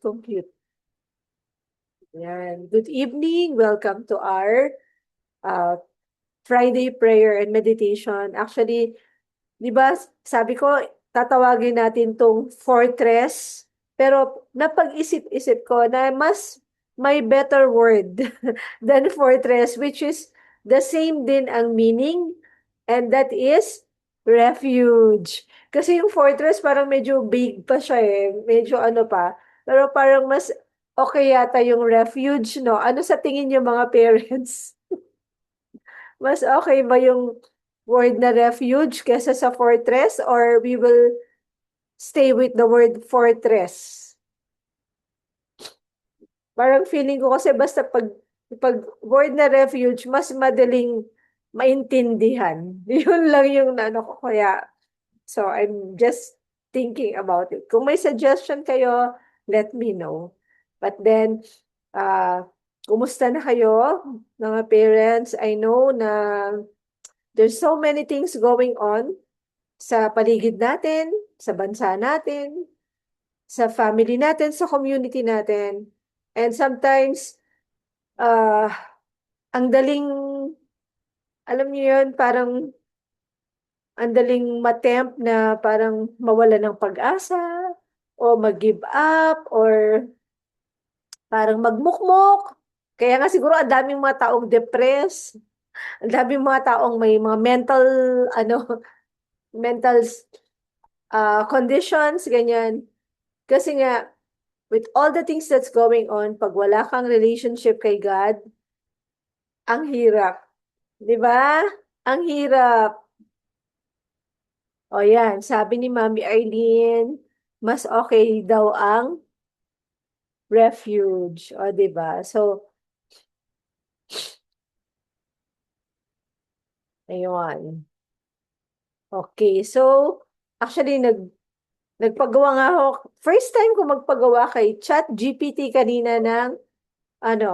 compute. Yan. Good evening. Welcome to our uh, Friday prayer and meditation. Actually, di ba, sabi ko, tatawagin natin tong fortress. Pero napag-isip-isip ko na mas may better word than fortress, which is the same din ang meaning, and that is refuge. Kasi yung fortress parang medyo big pa siya eh, medyo ano pa. Pero parang mas okay yata yung refuge, no? Ano sa tingin niyo mga parents? Mas okay ba yung word na refuge kesa sa fortress, or we will stay with the word fortress? Parang feeling ko kasi basta pag word na refuge, mas madaling maintindihan. Yun lang yung ano ko kaya. So I'm just thinking about it. Kung may suggestion kayo, let me know. But then, kumusta na kayo, mga parents? I know na there's so many things going on sa paligid natin, sa bansa natin, sa family natin, sa community natin. And sometimes, uh, ang daling, alam niyo yun, parang ang daling matempt na parang mawala ng pag-asa, o mag-give up, or parang magmukmok. Kaya nga siguro ang daming mga taong depressed, ang daming mga taong may mga mental, ano, mental conditions, ganyan. Kasi nga, with all the things that's going on, pag wala kang relationship kay God, ang hirap. Di ba? Ang hirap. O yan, sabi ni Mami Arlene, mas okay daw ang refuge. O, di ba? So, ayun. Okay, so, actually, nagpagawa nga ako, first time ko magpagawa kay ChatGPT kanina ng, ano,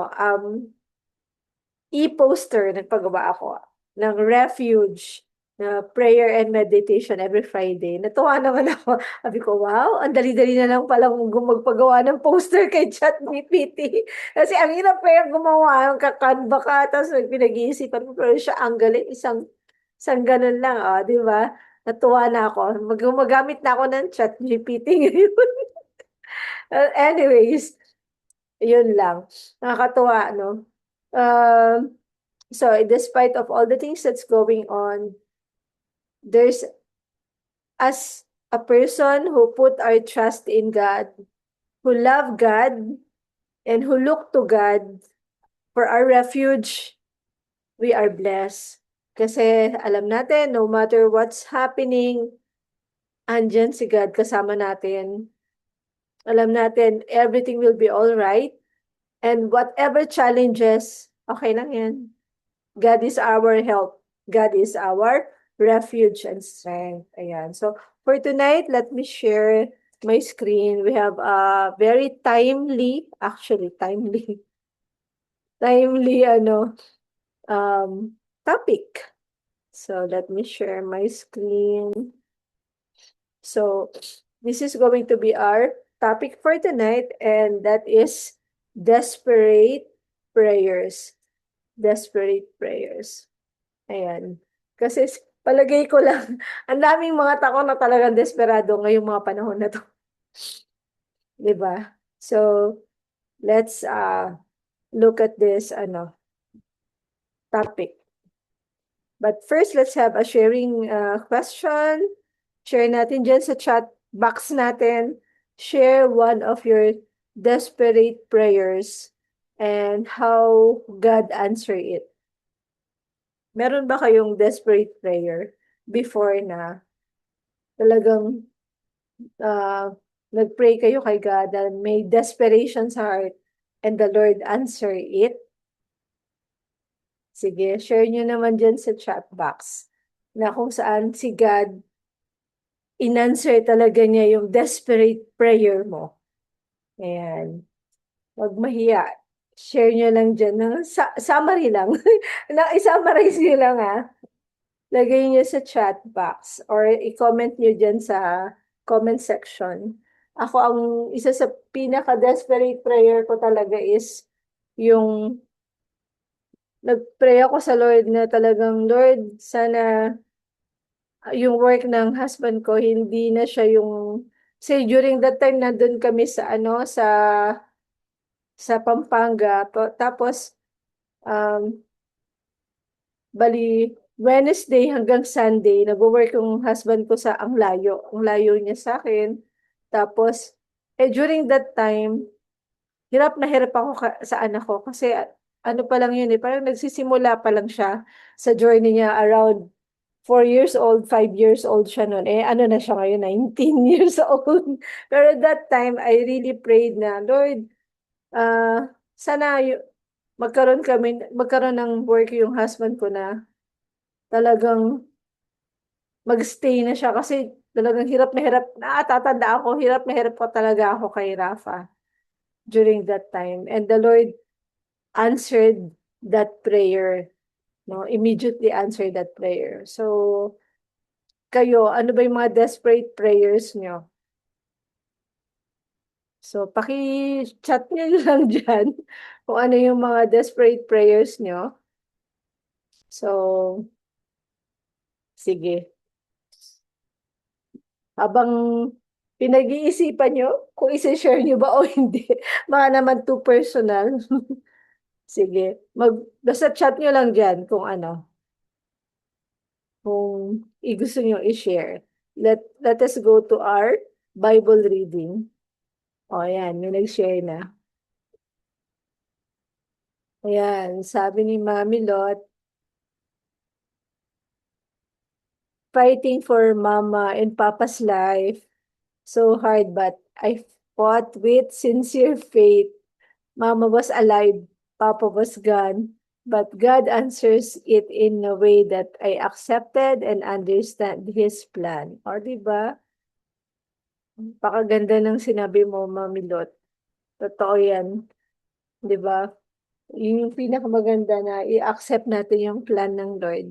e-poster, nagpagawa ako ng refuge na prayer and meditation every Friday. Natuwa naman ako. Sabi ko, wow, ang dali-dali na lang palang magpagawa ng poster kay ChatGPT. Kasi ang hirap kaya gumawa, ang kakanba ka, tapos pinag-iisipan mo, pero siya ang galing, isang ganun lang, di ba? Natuwa na ako. Gumagamit na ako ng ChatGPT ngayon. Anyways, yun lang. Nakakatuwa, no? Um, so, despite of all the things that's going on, there's, as a person who put our trust in God, who love God, and who look to God for our refuge, we are blessed. Kasi alam natin, no matter what's happening, andyan si God kasama natin. Alam natin, everything will be all right. And whatever challenges, okay lang yan. God is our help. God is our refuge and strength. Ayan. So, for tonight, let me share my screen. We have a very timely, topic. So, let me share my screen. So, this is going to be our topic for tonight, and that is desperate prayers. Desperate prayers. Ayan. Kasi palagay ko lang, ang daming mga tao na talagang desperado ngayong mga panahon na to. 'Di ba? So, let's look at this topic. But first, let's have a sharing question. Share natin dyan sa chat box natin. Share one of your desperate prayers and how God answer it. Meron ba kayong desperate prayer before na talagang nag-pray kayo kay God and may desperation sa heart and the Lord answer it? Sige, share nyo naman dyan sa chat box na kung saan si God in-answer talaga niya yung desperate prayer mo. Ayan. Huwag mahiya. Share nyo lang dyan. Summary lang. I-summarize nyo lang Lagay nyo sa chat box or i-comment nyo dyan sa comment section Ako ang isa sa pinaka-desperate prayer ko talaga is yung nag-pray ako sa Lord na talagang, Lord, sana yung work ng husband ko, hindi na siya yung, say during that time nandun kami sa ano, sa Pampanga. Tapos, um, bali, Wednesday hanggang Sunday, nag-work yung husband ko sa ang layo niya sa akin. Tapos, during that time, hirap na hirap ako sa anak ko kasi ano pa lang yun parang nagsisimula pa lang siya sa journey niya around 4 years old, 5 years old siya noon. Ano na siya ngayon, 19 years old. Pero that time, I really prayed na, Lord, sana magkaroon ng work yung husband ko na talagang magstay na siya kasi talagang hirap na hirap, natatanda ako, hirap na hirap ko talaga ako kay Rafa during that time. And the Lord answered that prayer, no? Immediately answered that prayer. So, kayo, ano ba yung mga desperate prayers nyo? So, paki-chat nyo lang dyan kung ano yung mga desperate prayers nyo. So, sige. Habang pinag-iisipan nyo kung isi-share nyo ba o hindi. Baka naman too personal. Sige. Basta chat nyo lang dyan kung ano. Kung gusto nyo i-share. Let us go to our Bible reading. O, ayan. May nag-share na. Ayan. Sabi ni Mami Lot, fighting for Mama and Papa's life. So hard, but I fought with sincere faith. Mama was alive, Papa was gone, but God answers it in a way that I accepted and understand His plan. O, diba? Pakaganda ng sinabi mo, Mami Lot. Totoo yan. Diba? Yun yung pinakamaganda na i-accept natin yung plan ng Lord.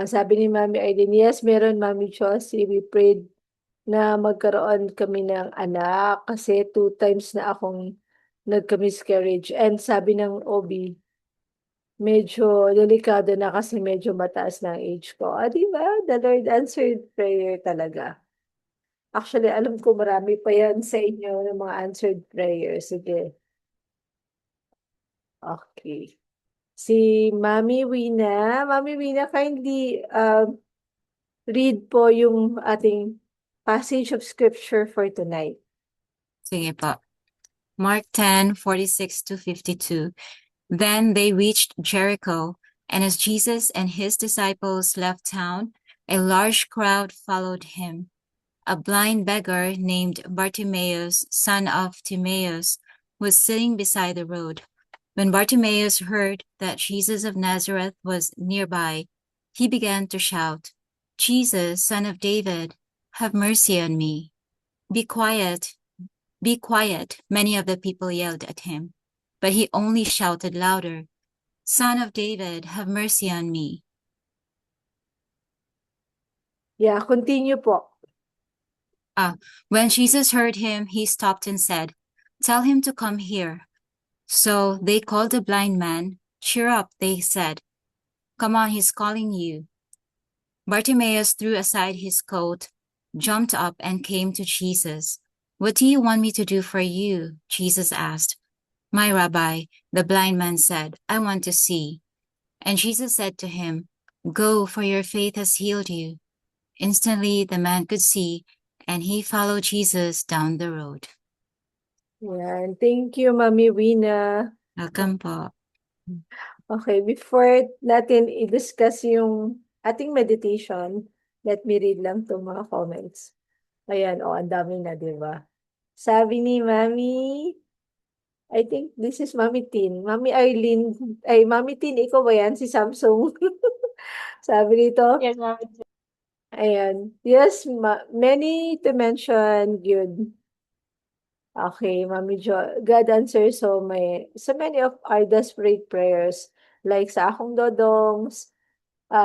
Sabi ni Mami Aileen, yes, meron Mami Chelsea. We prayed na magkaroon kami ng anak kasi 2 times na akong nagka-miscarriage. And sabi ng OB, medyo delikado na kasi medyo mataas na ang age ko. Di ba? The Lord answered prayer talaga. Actually, alam ko marami pa yan sa inyo ng mga answered prayers. Sige. Okay. Si Mami Wina. Mami Wina, kindly read po yung ating passage of scripture for tonight. Sige po. Mark 10:46-52. Then they reached Jericho, and as Jesus and his disciples left town, a large crowd followed him. A blind beggar named Bartimaeus, son of Timaeus, was sitting beside the road. When Bartimaeus heard that Jesus of Nazareth was nearby, he began to shout, "Jesus, son of David, have mercy on me." "Be quiet, be quiet," many of the people yelled at him. But he only shouted louder, "Son of David, have mercy on me." Yeah, continue po. When Jesus heard him, he stopped and said, "Tell him to come here." So they called the blind man. "Cheer up," they said. "Come on, he's calling you." Bartimaeus threw aside his coat, jumped up, and came to Jesus. "What do you want me to do for you?" Jesus asked. "My Rabbi," the blind man said, "I want to see." And Jesus said to him, "Go, for your faith has healed you." Instantly the man could see, and he followed Jesus down the road. Yan. Thank you, Mami Wina. Welcome po. Okay, before natin i-discuss yung ating meditation, let me read lang itong mga comments. Ayan, ang dami na, di ba? Sabi ni Mami, I think this is Mami Tin. Mami Arlene, Mami Tin, ikaw ba yan? Si Samsung. Sabi nito, Yes, Ma'am. ayan, yes, many to mention, good. Okay, Mami Jo, God answers so many of our desperate prayers, like sa akong dodong's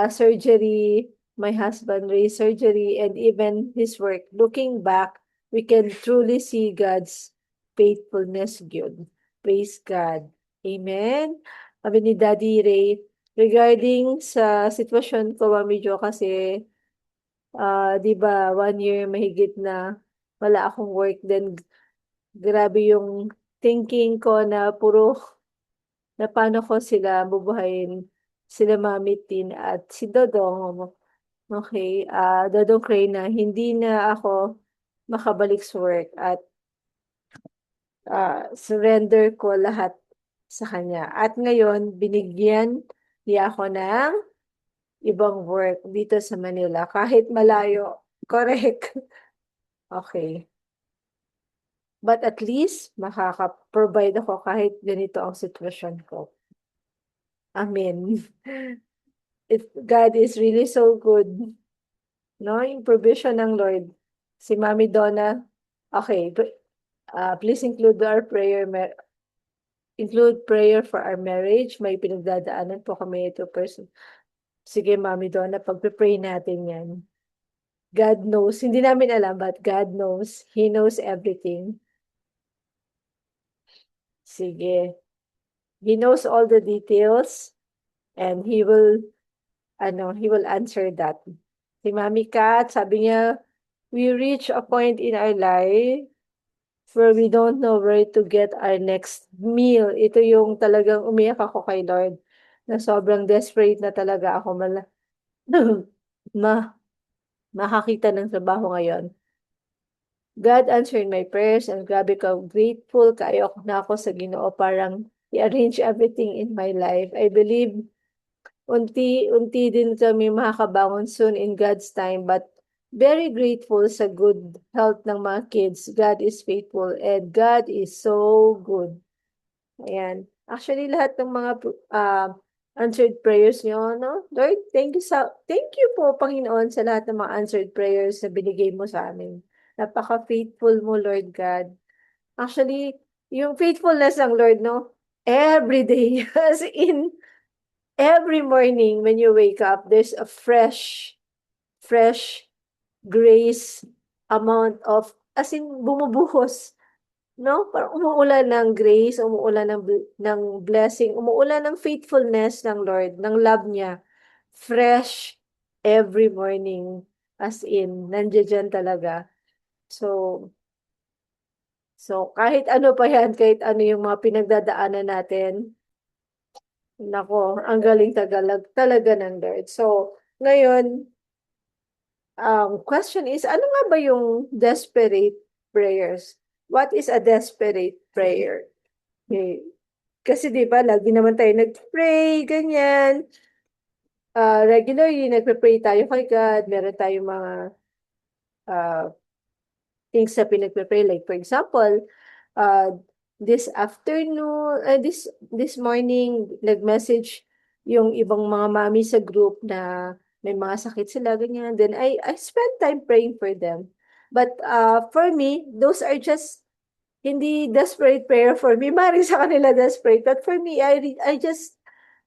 surgery, my husband Ray's surgery, and even his work. Looking back, we can truly see God's faithfulness good. Praise God. Amen. Sabi ni Daddy Ray, regarding sa sitwasyon ko, Mami Jo, kasi, di ba, 1 year mahigit na wala akong work, then grabe yung thinking ko na puro na paano ko sila bubuhayin, sila Mami Tin at si Dodong. Okay, Dodong Cray, na hindi na ako makabalik sa work at surrender ko lahat sa kanya. At ngayon, binigyan niya ako ng ibang work dito sa Manila, kahit malayo. Correct. Okay. But at least, makaka-provide ako kahit ganito ang sitwasyon ko. Amen. God is really so good. No, yung provision ng Lord. Si Mami Donna, okay, please include for our marriage. May pinagdadaanan po kami ito person. Sige, Mami Donna, pagpe-pray natin yan. God knows. Hindi namin alam, but God knows. He knows everything. Sige. He knows all the details and He will answer that. Si Mami Kat, sabi niya, we reach a point in our life where we don't know where to get our next meal. Ito yung talagang umiyak ako kay Lord, na sobrang desperate na talaga ako makakita ng trabaho ngayon. God answered my prayers and grabe ka grateful kayo na ako sa Ginoo, parang i-arrange everything in my life. I believe unti-unti din kami makakabangon soon in God's time, but very grateful sa good health ng mga kids. God is faithful and God is so good. Ayan. Actually, lahat ng mga answered prayers nyo, no? Lord, thank you po, Panginoon, sa lahat ng mga answered prayers na binigay mo sa amin. Napaka-faithful mo, Lord God. Actually, yung faithfulness ng Lord, no? Every day, as in, every morning when you wake up, there's a fresh grace amount of, as in, bumubuhos, no? Parang umuulan ng grace, umuulan ng blessing, umuulan ng faithfulness ng Lord, ng love niya. Fresh every morning, as in, nandiyan talaga. So, kahit ano pa yan, kahit ano yung mga pinagdadaanan natin, nako, ang galing talaga ng Lord. So, ngayon, question is, ano nga ba yung desperate prayers? What is a desperate prayer? Okay. Kasi di ba, lagi naman tayo nag-pray, ganyan. Regularly, nagpe-pray tayo kay God. Meron tayong mga things na pinagpe-pray. Like, for example, this afternoon, this morning, nag-message yung ibang mga mami sa group na may mga sakit sila, ganyan. Then, I spend time praying for them. But for me, those are just hindi desperate prayer for me. Maring sa kanila desperate. But for me, I just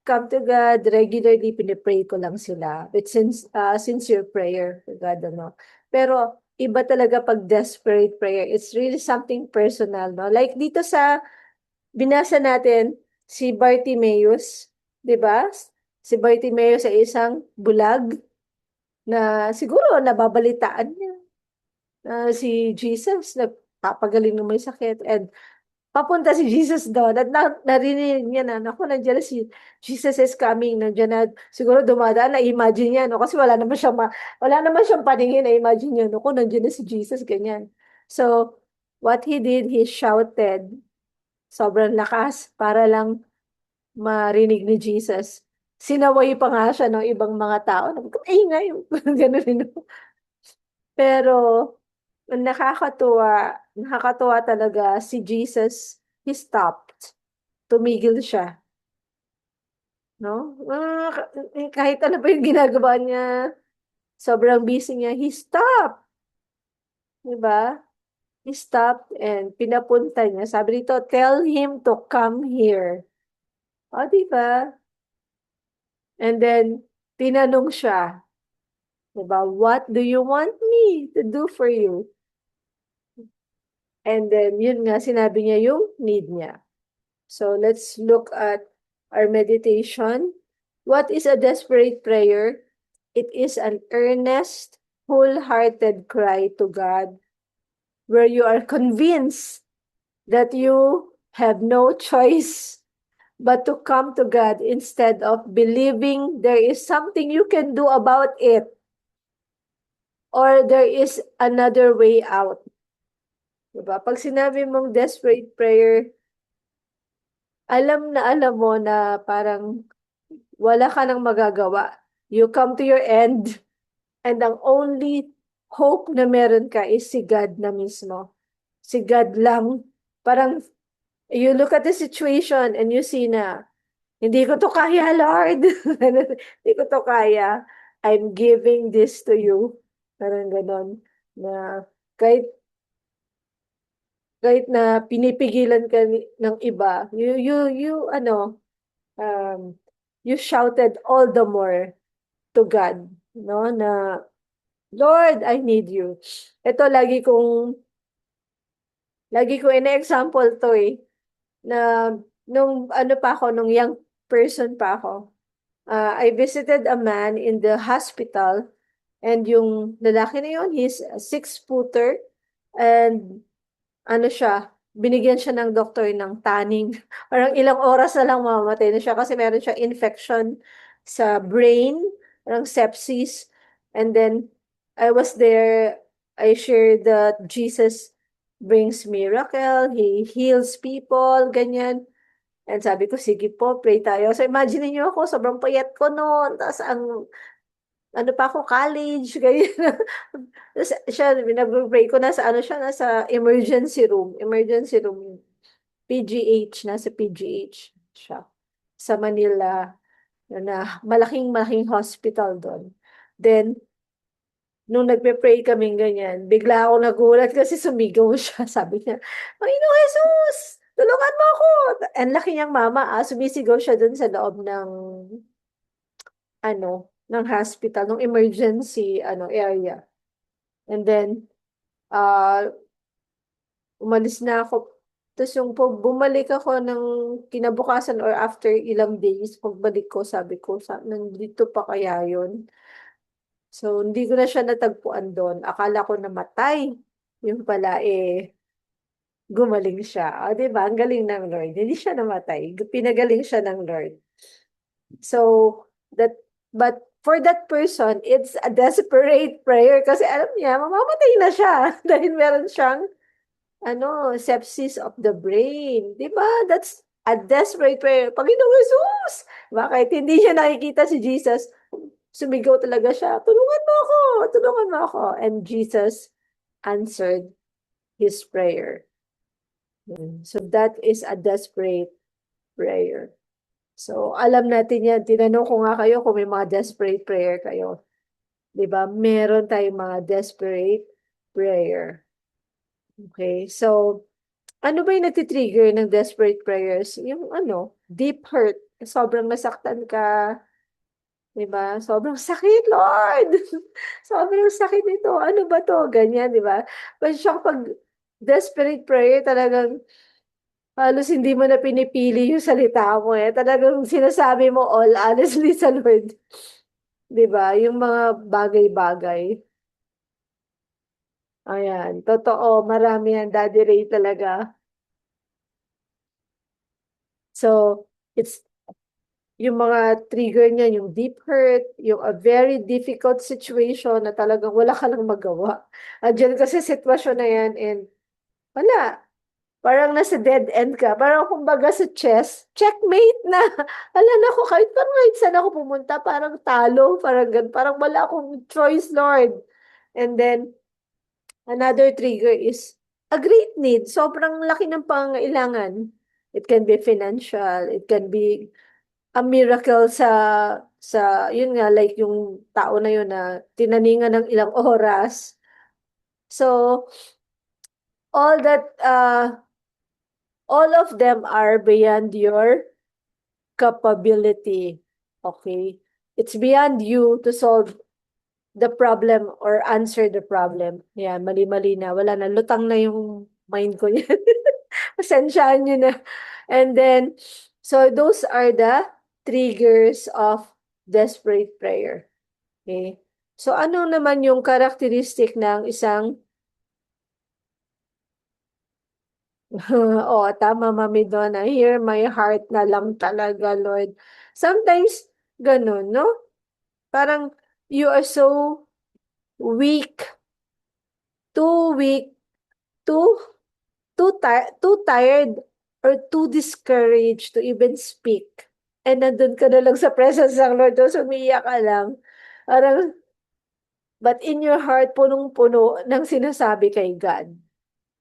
come to God regularly, pinipray ko lang sila. It's sincere prayer to God, ano. Pero, iba talaga pag desperate prayer. It's really something personal, no? Like dito sa, binasa natin, si Bartimaeus, di ba? Si Bartimaeus ay isang bulag na siguro nababalitaan niya na si Jesus nagpapagaling ng may sakit, and papunta si Jesus doon at narinig niya na, naku, nandiyan na si Jesus is coming, nandiyan na, siguro dumadaan, na-imagine niya, no? Kasi wala naman siyang paningin, na-imagine niya, naku, nandiyan na si Jesus, ganyan. So, what he did, he shouted, sobrang lakas, para lang marinig ni Jesus. Sinaway pa nga siya ng ibang mga tao, ingay, gano'n, no? Pero, nakakatuwa talaga si Jesus, he stopped. Tumigil siya, no? Kahit ano pa yung ginagawa niya, sobrang busy niya, he stopped, di ba? He stopped and pinapunta niya. Sabi dito, tell him to come here. O, di ba? And then, tinanong siya, di ba, what do you want me to do for you? And then, yun nga, sinabi niya yung need niya. So, let's look at our meditation. What is a desperate prayer? It is an earnest, wholehearted cry to God where you are convinced that you have no choice but to come to God instead of believing there is something you can do about it or there is another way out. Diba? Pag sinabi mong desperate prayer, alam na alam mo na parang wala ka nang magagawa. You come to your end and ang only hope na meron ka is si God na mismo. Si God lang. Parang you look at the situation and you see na hindi ko to kaya, Lord. Hindi ko to kaya. I'm giving this to you. Parang ganon. Na kahit na pinipigilan ka ng iba, um, you shouted all the more to God, no? Na, Lord, I need you. Ito, lagi kong ina-example to na nung ano pa ako, nung young person pa ako, I visited a man in the hospital and yung lalaki na yun, he's a 6-footer and ano siya, binigyan siya ng doktor ng tanning. Parang ilang oras na lang mamamatay na siya kasi meron siya infection sa brain, parang sepsis. And then, I was there, I shared that Jesus brings miracle, He heals people, ganyan. And sabi ko, sige po, pray tayo. So, imagine niyo ako, sobrang payat ko noon. Tapos, ano pa ako, college, ganyan. Tapos, siya, nag-pray ko, nasa emergency room, PGH, nasa PGH siya. Sa Manila, na malaking hospital doon. Then, nung nagpe-pray kaming ganyan, bigla ako nagulat kasi sumigaw siya. Sabi niya, Panginoong Jesus, tulungan mo ako. And laki niyang mama, sumisigaw siya dun sa loob ng hospital, ng emergency, area. And then, uh, umalis na ako. Tapos yung bumalik ako ng kinabukasan or after ilang days, pagbalik ko, sabi ko, nandito pa kaya yun? So, hindi ko na siya natagpuan doon. Akala ko namatay. Yung pala, gumaling siya. O, diba? Ang galing ng Lord. Hindi siya namatay. Pinagaling siya ng Lord. So, but for that person, it's a desperate prayer kasi alam niya, mamamatay na siya dahil meron siyang, sepsis of the brain. Diba? That's a desperate prayer. Panginoong Jesus! Bakit? Hindi siya nakikita si Jesus. Sumigaw talaga siya, tulungan mo ako! Tulungan mo ako! And Jesus answered his prayer. So that is a desperate prayer. So alam natin yan. Tinanong ko nga kayo kung may mga desperate prayer kayo. Diba? Meron tayong mga desperate prayer. Okay? So, ano ba yung nagtitrigger ng desperate prayers? Yung deep hurt. Sobrang nasaktan ka. Diba? Sobrang sakit, Lord! Sobrang sakit nito. Ano ba to? Ganyan, diba? But siya pag desperate prayer, talagang halos hindi mo na pinipili yung salita mo eh. Talagang sinasabi mo all honestly sa Lord. Diba? Yung mga bagay-bagay. Ayan. Totoo. Marami yan. Daddy Ray talaga. So, it's yung mga trigger niya, yung deep hurt, yung a very difficult situation na talagang wala ka lang magawa. Andiyan kasi sitwasyon na yan and wala. Parang nasa dead end ka. Parang kumbaga sa chess, checkmate na. Ala na ako, kahit saan ako pumunta, parang talo, parang wala akong choice, Lord. And then, another trigger is a great need. Sobrang laki ng pangailangan. It can be financial, it can be a miracle yun nga, like yung tao na yun na tinaningan ng ilang oras. So, all that, all of them are beyond your capability. Okay? It's beyond you to solve the problem or answer the problem. Yan, mali-mali na. Wala na. Lutang na yung mind ko yan. Pasensyaan nyo na. And then, so those are the triggers of desperate prayer. Okay? So ano naman yung characteristic ng isang oh, tama, Mami Donna. Hear my heart na lang talaga, Lord. Sometimes, ganun, no? Parang, you are so weak, too weak, too, too tired, or too discouraged to even speak. And nandun ka na lang sa presence ng Lord, tapos umiiyak ka lang. Parang, but in your heart, punong-puno ng sinasabi kay God.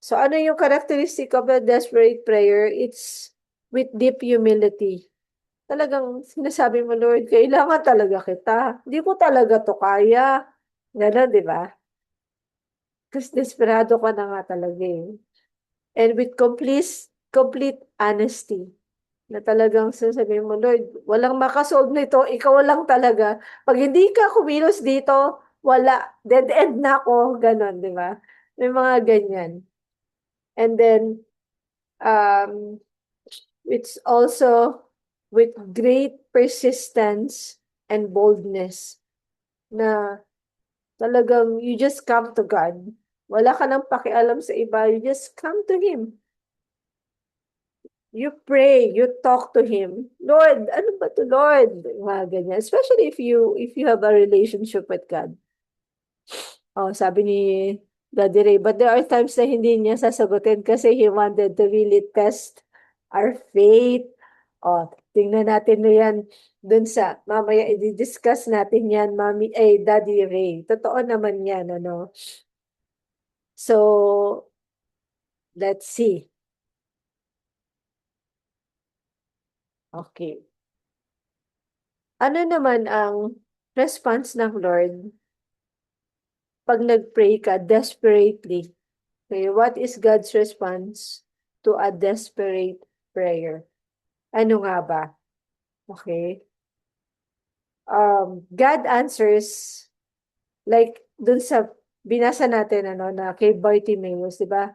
So, ano yung characteristic of a desperate prayer? It's with deep humility. Talagang sinasabi mo, Lord, kailangan talaga kita. Hindi ko talaga to kaya. Gano'n, di ba? Kasi desperado ka na nga talaga eh. And with complete honesty, na talagang sasabihin mo, Lord, walang makasolve nito, ikaw lang talaga. Pag hindi ka kumilos dito, wala. Dead end na ako. Ganon, di ba? May mga ganyan. And then, um, it's also with great persistence and boldness na talagang you just come to God. Wala ka nang pakialam sa iba. You just come to Him. You pray, you talk to Him. Lord, ano ba to, Lord? Mga ganyan. Especially if you have a relationship with God. Oh, sabi ni Daddy Ray, but there are times na hindi niya sasagutin kasi He wanted to really test our faith. Oh, tingnan natin na yan dun sa, mamaya i-discuss natin yan, Daddy Ray. Totoo naman yan, ano. So, let's see. Okay. Ano naman ang response ng Lord pag nag-pray ka desperately? Okay, what is God's response to a desperate prayer? Ano nga ba? Okay. God answers like dun sa binasa natin ano na kay Bartimaeus, di ba?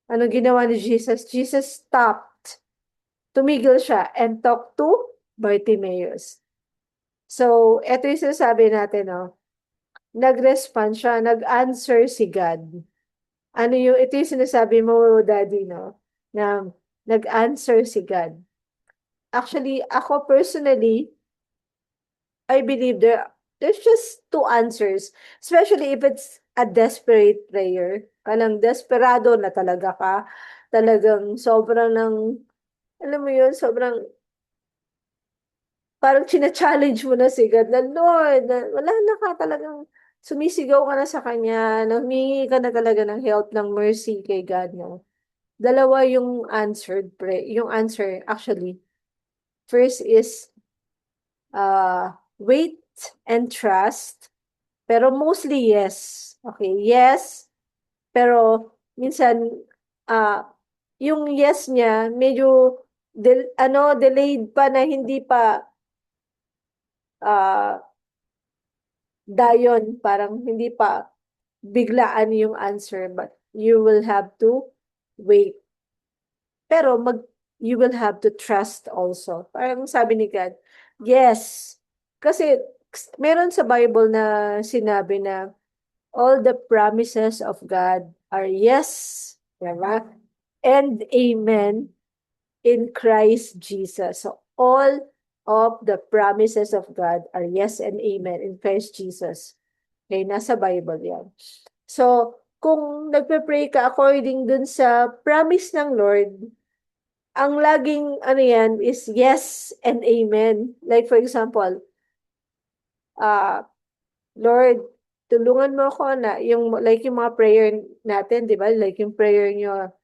Ano ginawa ni Jesus? Jesus stopped. Tumigil siya and talked to Bartimaeus. So, eto yung sinasabi natin, no? Nag-respond siya, nag-answer si God. Ano yung, ito yung sinasabi mo, Daddy, no? Na nag-answer si God. Actually, ako personally, I believe there's just two answers. Especially if it's a desperate prayer. Kanang desperado na talaga ka. Talagang sobrang ng, alam mo yun, sobrang, parang china-challenge mo na si God na, Lord, na, wala na ka talagang, sumisigaw ka na sa Kanya, humingi ka na talaga ng help, ng mercy kay God, no? Dalawa yung yung answer, actually. First is, wait and trust. Pero mostly yes. Okay, yes. Pero minsan yung yes niya medyo delayed pa na hindi pa uh, dayon, parang hindi pa biglaan yung answer, but you will have to wait. Pero you will have to trust also. Parang sabi ni God, yes. Kasi meron sa Bible na sinabi na all the promises of God are yes, diba? And amen in Christ Jesus. So all of the promises of God are yes and amen in Christ Jesus. Okay, nasa Bible yan. So, kung nagpe-pray ka according dun sa promise ng Lord, ang laging ano yan is yes and amen. Like for example, Lord, tulungan mo ako na yung like yung mga prayer natin, 'di ba? Like yung prayer niyo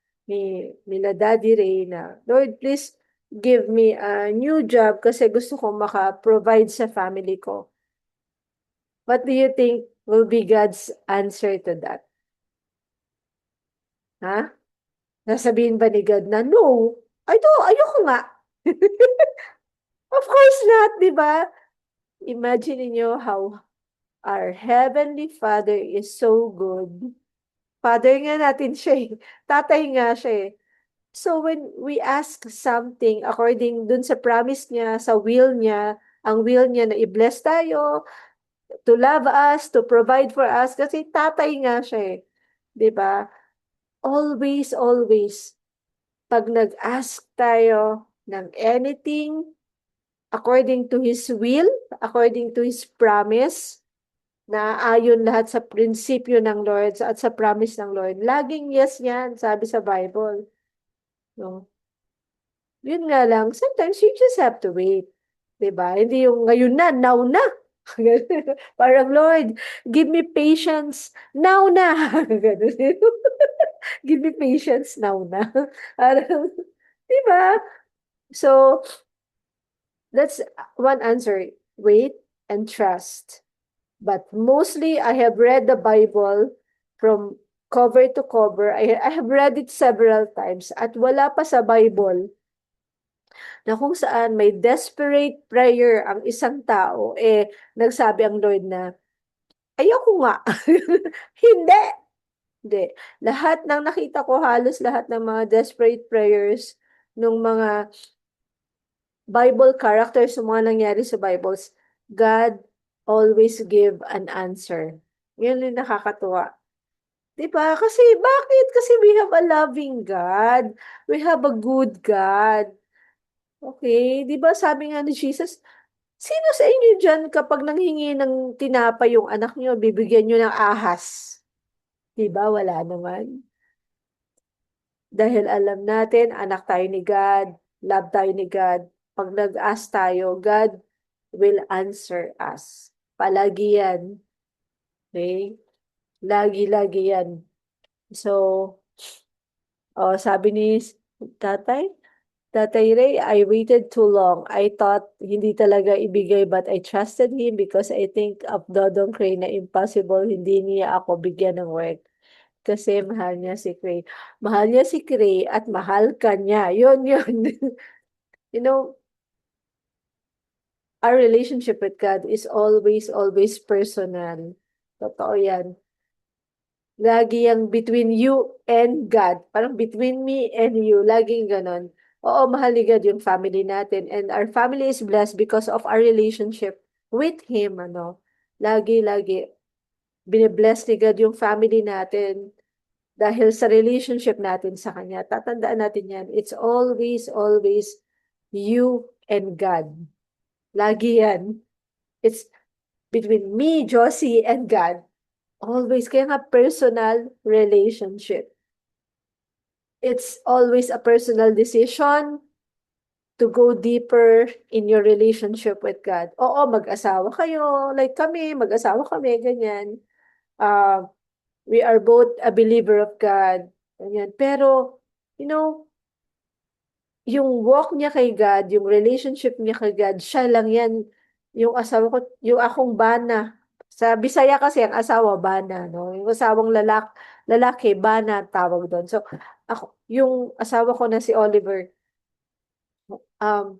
nila Daddy Ray na, Lord, please give me a new job kasi gusto ko maka-provide sa family ko. What do you think will be God's answer to that? Ha? Nasabihin ba ni God na, no, ayoko nga. Of course not, di ba? Imagine niyo how our Heavenly Father is so good. Father nga natin siya eh. Tatay nga siya eh. So when we ask something according dun sa promise niya, sa will niya, ang will niya na i-bless tayo, to love us, to provide for us, kasi tatay nga siya eh. 'Di ba? Always, always, pag nag-ask tayo ng anything according to His will, according to His promise, na ayon lahat sa prinsipyo ng Lord at sa promise ng Lord, laging yes yan, sabi sa Bible. No? Yun nga lang, sometimes you just have to wait. 'Di ba? Hindi yung ngayon na, now na. Parang, Lord, give me patience now na. Ganun. Give me patience now na. Parang, 'di ba? So, that's one answer. Wait and trust. But mostly, I have read the Bible from cover to cover. I have read it several times at wala pa sa Bible na kung saan may desperate prayer ang isang tao, nagsabi ang Lord na, ayoko nga. Hindi. Hindi. Lahat ng nakita ko, halos lahat ng mga desperate prayers nung mga Bible characters, yung mga nangyari sa Bibles, God always give an answer. Yun yung nakakatuwa. Diba? Kasi, bakit? Kasi we have a loving God. We have a good God. Okay? Diba sabi nga ni Jesus, sino sa inyo dyan kapag nanghingi ng tinapay yung anak nyo, bibigyan nyo ng ahas? Diba? Wala naman. Dahil alam natin, anak tayo ni God, love tayo ni God. Pag nag-ask tayo, God will answer us. Palagi yan. Okay? Lagi-lagi yan. So, sabi ni tatay, Tatay Ray, I waited too long. I thought hindi talaga ibigay but I trusted him because I think of Dodong Cray na impossible hindi niya ako bigyan ng work. Kasi mahal niya si Cray. Mahal niya si Cray at mahal ka niya. Yun, yun. You know, our relationship with God is always, always personal. Totoo yan. Lagi yung between you and God. Parang between me and you. Laging ganon. Oo, mahal ni God yung family natin. And our family is blessed because of our relationship with Him. Ano? Lagi, binibless ni God yung family natin dahil sa relationship natin sa Kanya. Tatandaan natin yan. It's always, always you and God. Lagi yan. It's between me, Josie, and God. Always. Kaya nga personal relationship. It's always a personal decision to go deeper in your relationship with God. Oo, mag-asawa kayo. Like kami, mag-asawa kami, ganyan. We are both a believer of God. Ganyan. Pero, you know, yung walk niya kay God, yung relationship niya kay God, siya lang yan. Yung asawa ko, yung akong bana. Sa Bisaya kasi ang asawa bana, no? Yung asawang lalaki bana tawag doon. So, yung asawa ko na si Oliver, um,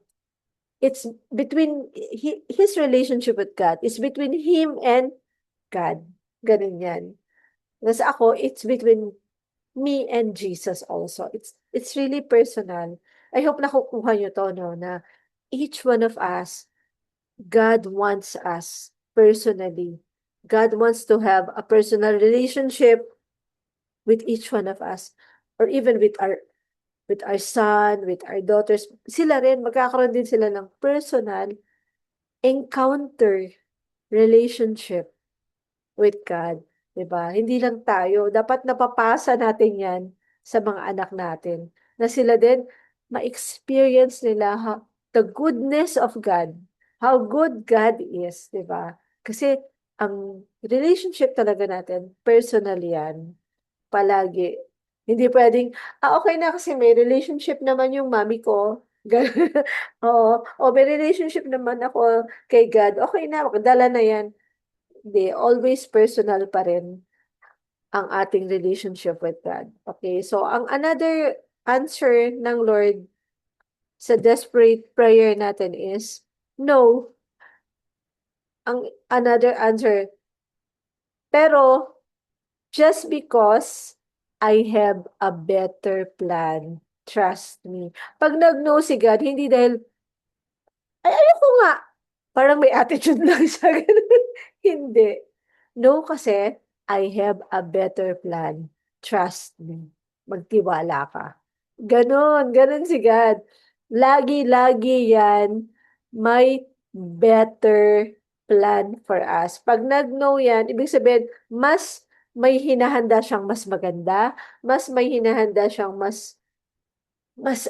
it's between his relationship with God, it's between him and God. Ganun yan. Tapos ako, it's between me and Jesus also. It's really personal. I hope nakukuha nyo to, no, na each one of us, God wants us personally. God wants to have a personal relationship with each one of us, or even with our son, with our daughters. Sila rin, magkakaroon din sila ng personal encounter relationship with God. 'Di ba? Hindi lang tayo, dapat napapasa natin 'yan sa mga anak natin. Na sila din ma-experience nila the goodness of God. How good God is, 'di ba? Kasi ang relationship talaga natin, personal 'yan. Palagi. Hindi pwedeng, okay na kasi may relationship naman yung mommy ko. Oo, may relationship naman ako kay God. Okay na, dala na 'yan. Hindi, always personal pa rin ang ating relationship with God. Okay, so ang another answer ng Lord sa desperate prayer natin is no. Ang another answer, pero just because I have a better plan. Trust me. Pag nag-no si God, hindi dahil, ay, ayoko nga. Parang may attitude lang siya. Ganun. Hindi. No, kasi I have a better plan. Trust me. Magtiwala ka. Ganon si God. Lagi-lagi yan, may better plan for us. Pag nag-no yan, ibig sabihin, mas may hinahanda siyang mas maganda, mas may hinahanda siyang mas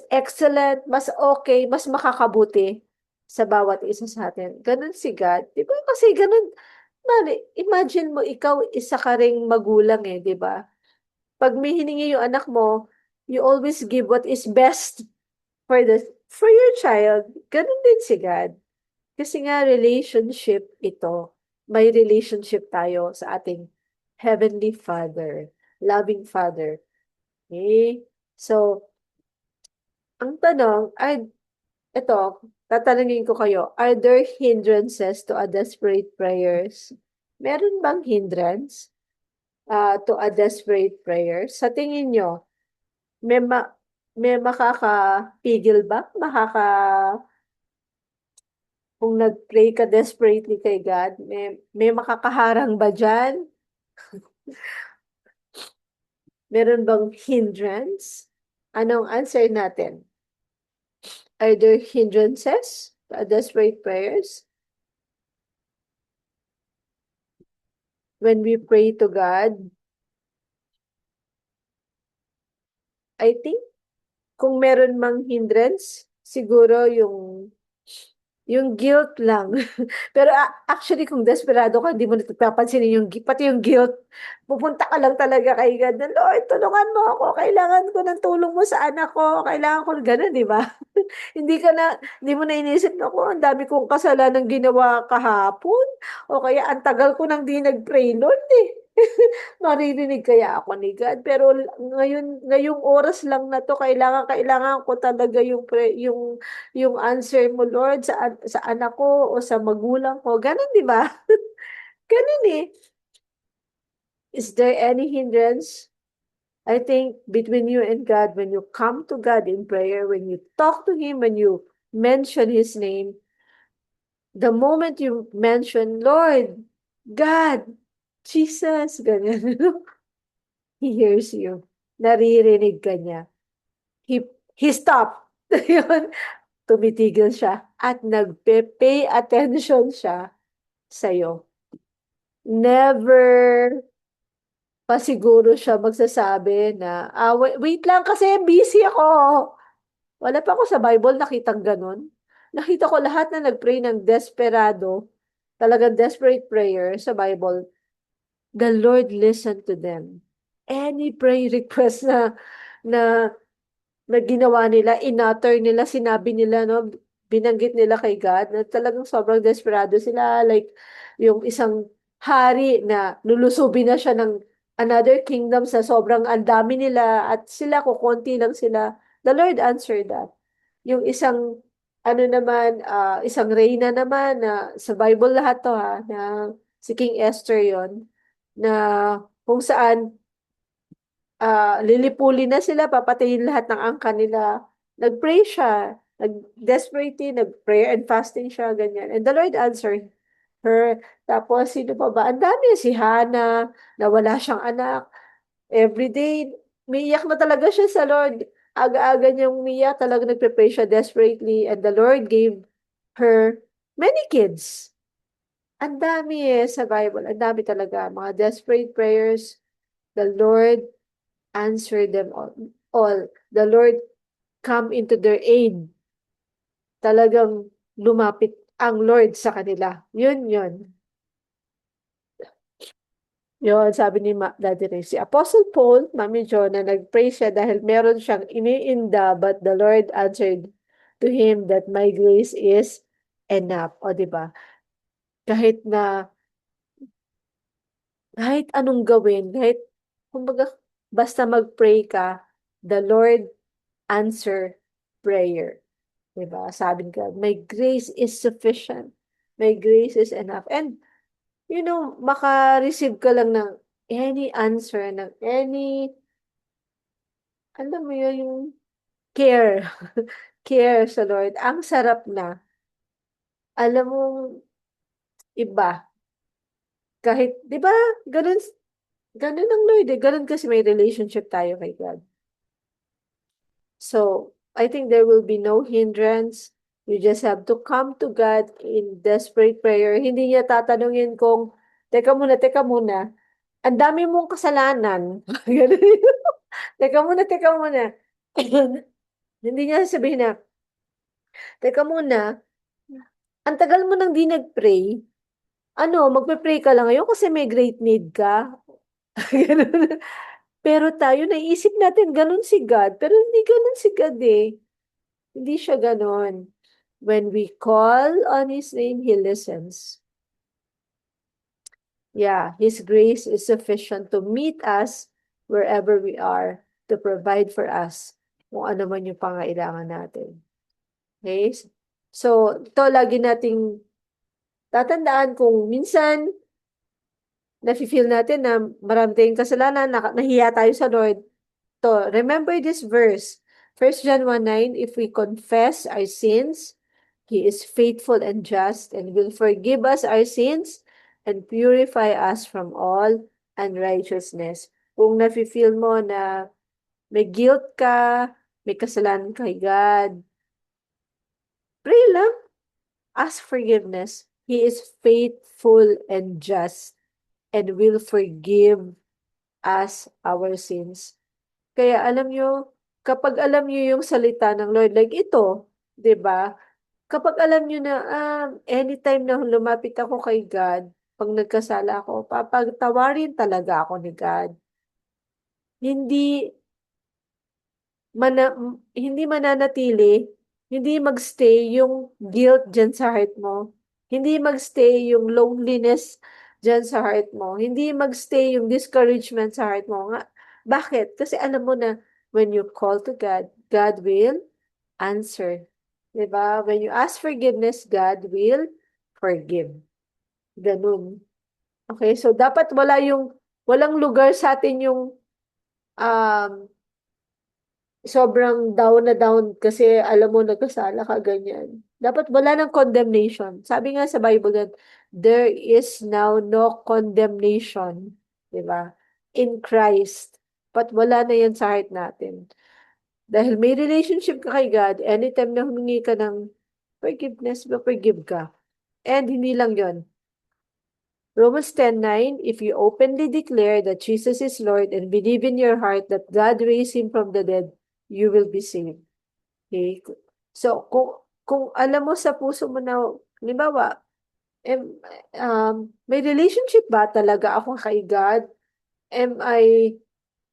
excellent, mas okay, mas makakabuti sa bawat isa sa atin. Ganun si God. Di ba? Kasi ganun, mali, imagine mo, ikaw isa ka ring magulang di ba? Pag may hiningi yung anak mo, you always give what is best for your child. Ganun din si God. Kasi nga relationship ito. May relationship tayo sa ating Heavenly Father, loving Father. Okay? So, ang tanong ay, ito, tatanungin ko kayo, are there hindrances to a desperate prayers? Meron bang hindrance to a desperate prayer? Sa tingin nyo, may, may makakapigil ba? Kung nag-pray ka desperately kay God, may makakaharang ba dyan? Meron bang hindrance? Anong answer natin? Are there hindrances to a desperate prayers? When we pray to God, I think kung meron mang hindrance, siguro yung guilt lang. Pero actually, kung desperado ka, hindi mo natapapansinin pati yung guilt. Pupunta ka lang talaga kay God na, Lord, tulungan mo ako. Kailangan ko ng tulong mo sa anak ko. Kailangan ko ganun, di ba? Hindi mo na inisip na ko, ang dami kong kasalanan ginawa kahapon. O kaya, ang tagal ko nang di nag-pray, Lord, eh. Maririnig kaya ako ni God. Pero ngayong oras lang na to, kailangan ko talaga yung answer mo, Lord, sa anak ko o sa magulang ko. Ganun, di ba? Ganun eh. Is there any hindrance? I think between you and God, when you come to God in prayer, when you talk to Him, when you mention His name, the moment you mention, Lord, God, Jesus, ganyan, He hears you. Naririnig ka niya. He stopped. Yun, tumitigil siya at nagpe-pay attention siya sa'yo. Never pa siguro siya magsasabi na, wait lang kasi busy ako. Wala pa ako sa Bible nakitang ganun. Nakita ko lahat na nagpray ng desperado, talagang desperate prayer sa Bible. The Lord listened to them. Any prayer request na na ginawa nila, inutter nila, sinabi nila, no, binanggit nila kay God, na talagang sobrang desperado sila, like, yung isang hari na lulusobin na siya ng another kingdom sa sobrang andami nila, at sila, kukonti lang sila. The Lord answered that. Yung isang, ano naman, isang reyna naman, na sa Bible lahat to ha, na si King Esther yon na kung saan lilipulin na sila, papatayin lahat ng angkan nila. Nag-pray siya, nag-desperately, nag-prayer and fasting siya, ganyan. And the Lord answered her. Tapos, sino pa ba? Ang dami, si Hannah, na wala siyang anak. Every day, umiiyak na talaga siya sa Lord. Aga-aga niyang umiiyak, talaga nagpe-pray siya desperately. And the Lord gave her many kids. Ang dami sa Bible. Ang dami talaga. Mga desperate prayers. The Lord answer them all. The Lord come into their aid. Talagang lumapit ang Lord sa kanila. Yun. Yun, sabi ni Daddy Ray. Si Apostle Paul, Mami Jo, na nag-pray siya dahil meron siyang iniinda, but the Lord answered to him that my grace is enough. O, diba? Kahit anong gawin, kumbaga, basta mag-pray ka, the Lord answer prayer. Diba? Sabi ka, my grace is sufficient. My grace is enough. And, maka-receive ka lang ng any answer ng any, alam mo yun, yung care, care sa Lord. Ang sarap na. Alam mo, iba. Kahit, di ba, ganun, ganun ang Lord eh. Ganun kasi may relationship tayo kay God. So, I think there will be no hindrance. You just have to come to God in desperate prayer. Hindi niya tatanungin kung, teka muna, ang dami mong kasalanan. Ganun yun. Teka muna. Hindi niya sabihin na, teka muna, ang tagal mo nang di nag-pray. Ano, magpe-pray ka lang ngayon kasi may great need ka. Ganun. Pero tayo, naisip natin ganun si God. Pero hindi ganun si God eh. Hindi siya ganun. When we call on His name, He listens. Yeah, His grace is sufficient to meet us wherever we are, to provide for us kung ano man yung pangailangan natin. Okay? So, ito lagi nating tatandaan kung minsan nafe-feel natin na marami tayong kasalanan, nahiya tayo sa Lord. To remember this verse, 1 John 1:9, if we confess our sins, He is faithful and just and will forgive us our sins and purify us from all unrighteousness. Kung nafe-feel mo na may guilt ka, may kasalanan kay God, pray lang, ask forgiveness. He is faithful and just and will forgive us our sins. Kaya alam nyo, kapag alam nyo yung salita ng Lord, like ito, 'di ba? Kapag alam nyo na, anytime na lumapit ako kay God, pag nagkasala ako, papagtawarin talaga ako ni God. Hindi hindi mananatili, hindi magstay yung guilt dyan sa heart mo. Hindi magstay yung loneliness dyan sa heart mo. Hindi magstay yung discouragement sa heart mo. Nga, bakit? Kasi alam mo na when you call to God, God will answer. Diba? When you ask forgiveness, God will forgive. Ganun. Okay, so dapat walang lugar sa atin yung um, sobrang down na down kasi alam mo nagkasala ka, ganyan. Dapat wala ng condemnation. Sabi nga sa Bible that there is now no condemnation, di ba? In Christ. But wala na yan sa heart natin. Dahil may relationship ka kay God, anytime na humingi ka ng forgiveness, forgive ka. And hindi lang yon. Romans 10:9, if you openly declare that Jesus is Lord and believe in your heart that God raised Him from the dead, you will be saved. Okay? So, kung alam mo sa puso mo na, halimbawa, em, may relationship ba talaga ako kay God? Am I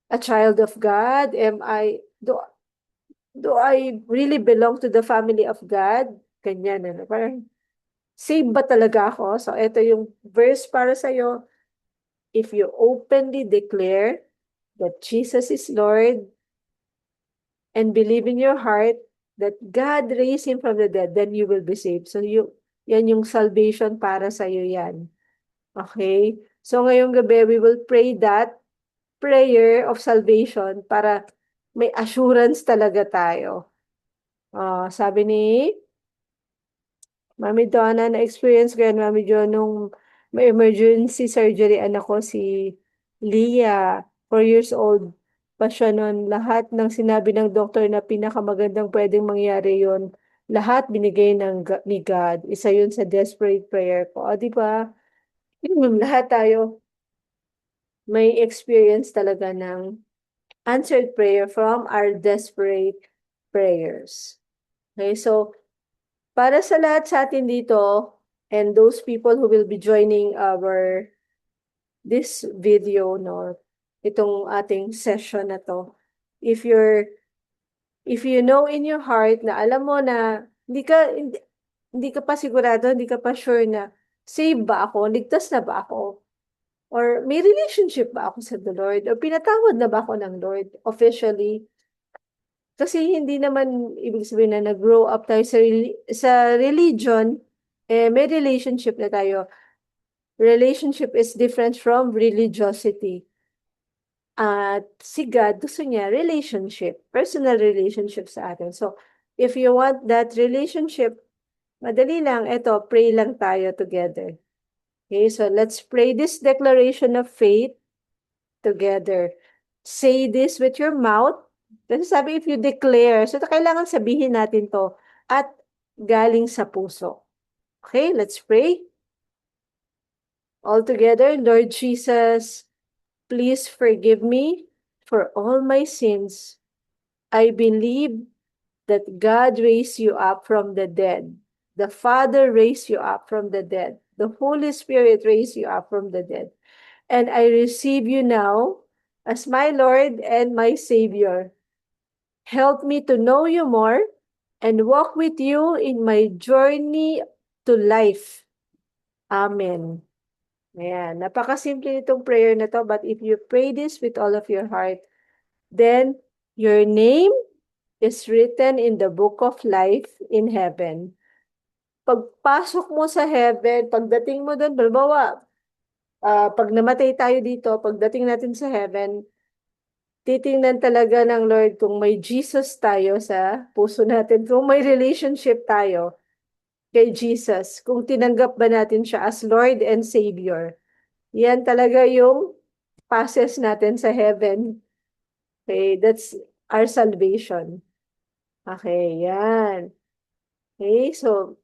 a child of God? Do I really belong to the family of God? Ganyan, ano? Parang, save ba talaga ako? So, ito yung verse para sa'yo. If you openly declare that Jesus is Lord and believe in your heart that God raised Him from the dead, then you will be saved. So, yan yung salvation para sa'yo yan. Okay? So, ngayong gabi, we will pray that prayer of salvation para may assurance talaga tayo. Sabi ni Mami Donna, na-experience ko yan, Mami Jo, nung may emergency surgery anak ko, si Leah, 4 years old pa siya nun. Lahat ng sinabi ng doktor na pinakamagandang pwedeng mangyari yon, lahat binigay ni God. Isa yun sa desperate prayer ko. O, di ba? Lahat tayo may experience talaga ng answered prayer from our desperate prayers. Okay, so para sa lahat sa atin dito and those people who will be joining this video, no, itong ating session na to, if you know in your heart na alam mo na hindi ka pa sigurado, hindi ka pa sure na save ba ako, ligtas na ba ako, or may relationship ba ako sa the Lord, or pinatawad na ba ako ng Lord officially. Kasi hindi naman ibig sabihin na nag-grow up tayo sa religion, may relationship na tayo. relationship is different from religiosity. At si God, gusto niya relationship, personal relationship sa atin. So, if you want that relationship, madali lang, eto, pray lang tayo together. Okay, so let's pray this declaration of faith together. Say this with your mouth. Kasi sabi, if you declare, so kailangan sabihin natin to at galing sa puso. Okay, let's pray. All together, Lord Jesus, please forgive me for all my sins. I believe that God raised you up from the dead. The Father raised you up from the dead. The Holy Spirit raised you up from the dead. And I receive you now as my Lord and my Savior. Help me to know you more and walk with you in my journey to life. Amen. Ayan, napakasimple nitong prayer na to, but if you pray this with all of your heart, then your name is written in the book of life in heaven. Pagpasok mo sa heaven, pagdating mo doon, halimbawa, pag namatay tayo dito, pagdating natin sa heaven, titingnan talaga ng Lord kung may Jesus tayo sa puso natin, kung may relationship tayo kay Jesus, kung tinanggap ba natin siya as Lord and Savior. Yan talaga yung passes natin sa heaven. Okay, that's our salvation. Okay, yan. Okay, so